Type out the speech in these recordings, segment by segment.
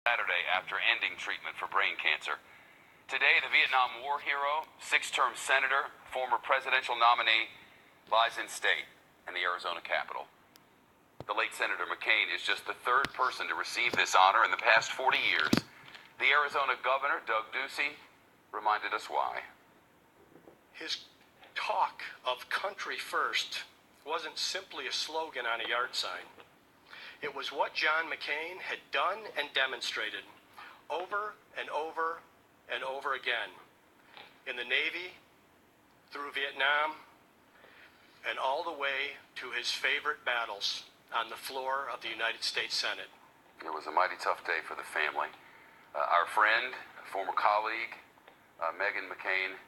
Saturday after ending treatment for brain cancer. Today, the Vietnam War hero, six-term senator, former presidential nominee, lies in state in the Arizona Capitol. The late Senator McCain is just the third person to receive this honor in the past 40 years. The Arizona governor, Doug Ducey, reminded us why. His talk of country first wasn't simply a slogan on a yard sign. It was what John McCain had done and demonstrated over and over and over again in the Navy, through Vietnam, and all the way to his favorite battles on the floor of the United States Senate. It was a mighty tough day for the family. Our friend, former colleague, Meghan McCain,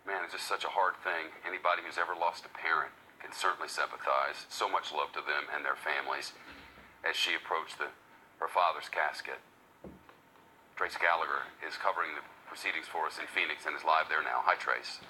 man, it's just such a hard thing. Anybody who's ever lost a parent can certainly sympathize. So much love to them and their families as she approached her father's casket. Trace Gallagher is covering the proceedings for us in Phoenix and is live there now. Hi, Trace.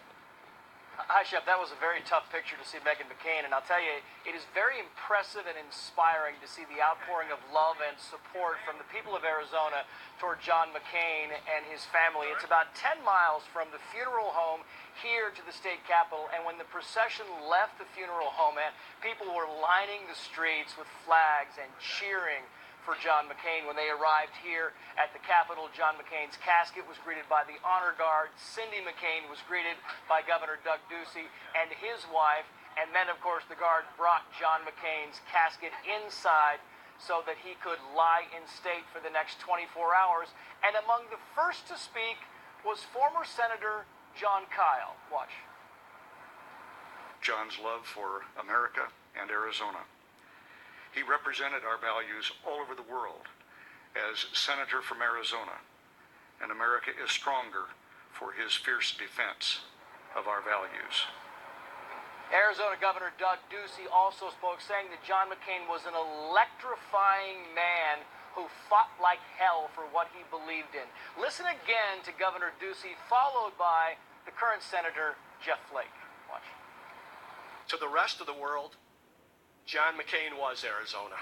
Hi, Shep. That was a very tough picture to see Meghan McCain, and I'll tell you, it is very impressive and inspiring to see the outpouring of love and support from the people of Arizona toward John McCain and his family. It's about 10 miles from the funeral home here to the state capitol, and when the procession left the funeral home, people were lining the streets with flags and cheering for John McCain. When they arrived here at the Capitol, John McCain's casket was greeted by the honor guard. Cindy McCain was greeted by Governor Doug Ducey and his wife. And then, of course, the guard brought John McCain's casket inside so that he could lie in state for the next 24 hours. And among the first to speak was former Senator Jon Kyl. Watch. John's love for America and Arizona. He represented our values all over the world as Senator from Arizona, and America is stronger for his fierce defense of our values. Arizona Governor Doug Ducey also spoke, saying that John McCain was an electrifying man who fought like hell for what he believed in. Listen again to Governor Ducey, followed by the current Senator Jeff Flake. Watch. To the rest of the world, John McCain was Arizona.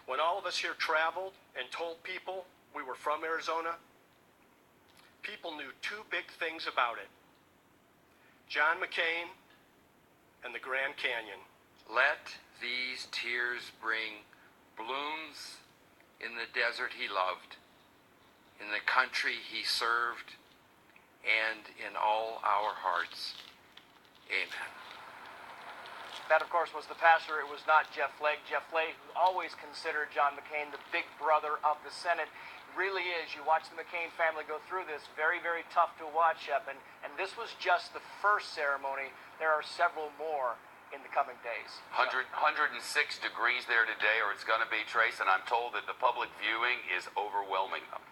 When all of us here traveled and told people we were from Arizona, people knew two big things about it: John McCain and the Grand Canyon. Let these tears bring blooms in the desert he loved, in the country he served, and in all our hearts. Amen. That, of course, was the pastor. It was not Jeff Flake. Jeff Flake, who always considered John McCain the big brother of the Senate, really is. You watch the McCain family go through this. Very, very tough to watch, Shep. And this was just the first ceremony. There are several more in the coming days. 106 degrees there today, or it's going to be, Trace, and I'm told that the public viewing is overwhelming them.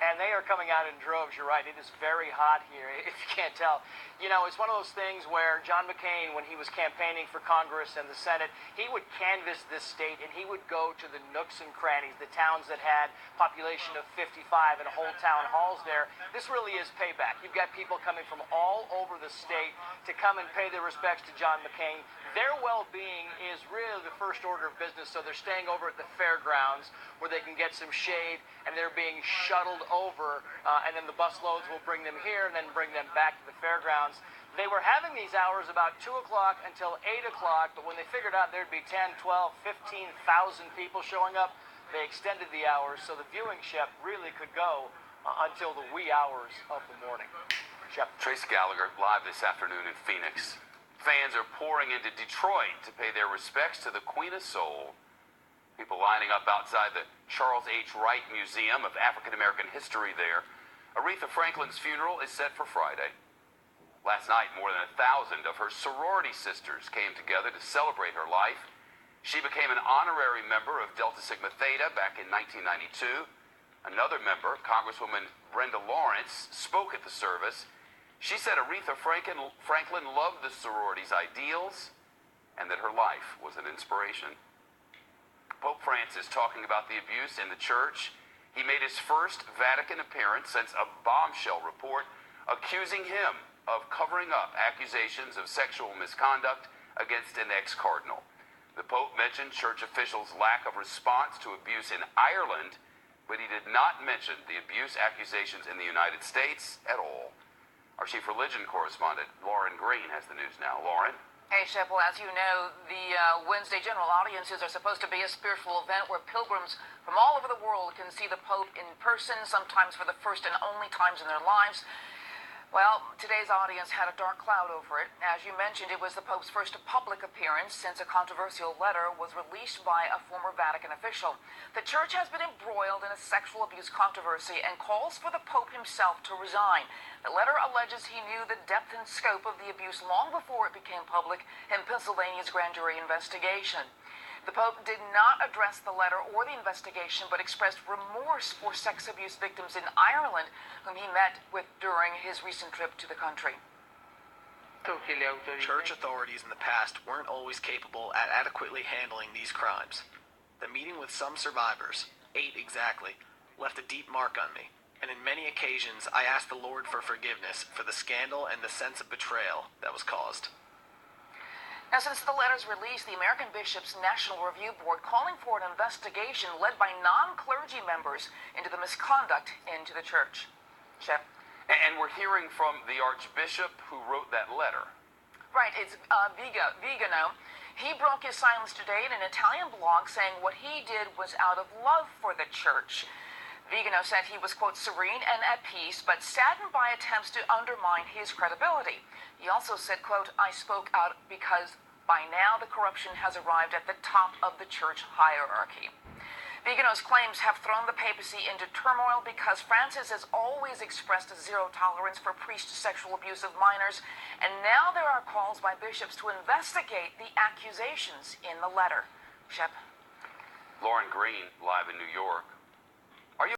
And they are coming out in droves. You're right. It is very hot here, if you can't tell. You know, it's one of those things where John McCain, when he was campaigning for Congress and the Senate, he would canvass this state, and he would go to the nooks and crannies, the towns that had population of 55 and whole town halls there. This really is payback. You've got people coming from all over the state to come and pay their respects to John McCain. Their well-being is really the first order of business, so they're staying over at the fairgrounds where they can get some shade, and they're being shuttled over, and then the bus loads will bring them here and then bring them back to the fairgrounds. They were having these hours about 2 o'clock until 8 o'clock, but when they figured out there'd be 10, 12, 15,000 people showing up, they extended the hours so the viewing, Shep, really could go until the wee hours of the morning. Shep. Trace Gallagher live this afternoon in Phoenix. Fans are pouring into Detroit to pay their respects to the Queen of Soul. People lining up outside the Charles H. Wright Museum of African American History there. Aretha Franklin's funeral is set for Friday. Last night, more than 1,000 of her sorority sisters came together to celebrate her life. She became an honorary member of Delta Sigma Theta back in 1992. Another member, Congresswoman Brenda Lawrence, spoke at the service. She said Aretha Franklin loved the sorority's ideals and that her life was an inspiration. Pope Francis talking about the abuse in the church. He made his first Vatican appearance since a bombshell report accusing him of covering up accusations of sexual misconduct against an ex-cardinal. The Pope mentioned church officials' lack of response to abuse in Ireland but he did not mention the abuse accusations in the United States at all. Our chief religion correspondent, Lauren Green, has the news now. Lauren? Hey, Shep, well, as you know, the Wednesday general audiences are supposed to be a spiritual event where pilgrims from all over the world can see the Pope in person, sometimes for the first and only times in their lives. Well, today's audience had a dark cloud over it. As you mentioned, it was the Pope's first public appearance since a controversial letter was released by a former Vatican official. The church has been embroiled in a sexual abuse controversy and calls for the Pope himself to resign. The letter alleges he knew the depth and scope of the abuse long before it became public in Pennsylvania's grand jury investigation. The Pope did not address the letter or the investigation, but expressed remorse for sex abuse victims in Ireland, whom he met with during his recent trip to the country. Church authorities in the past weren't always capable at adequately handling these crimes. The meeting with some survivors, 8 exactly, left a deep mark on me, and in many occasions I asked the Lord for forgiveness for the scandal and the sense of betrayal that was caused. Now, since the letter's release, the American Bishops' National Review Board calling for an investigation led by non-clergy members into the misconduct into the church. Shep? And we're hearing from the Archbishop who wrote that letter. Right, it's Vigano. He broke his silence today in an Italian blog saying what he did was out of love for the church. Vigano said he was, quote, serene and at peace, but saddened by attempts to undermine his credibility. He also said, quote, I spoke out because by now the corruption has arrived at the top of the church hierarchy. Vigano's claims have thrown the papacy into turmoil because Francis has always expressed a zero tolerance for priest sexual abuse of minors, and now there are calls by bishops to investigate the accusations in the letter. Shep? Lauren Green, live in New York.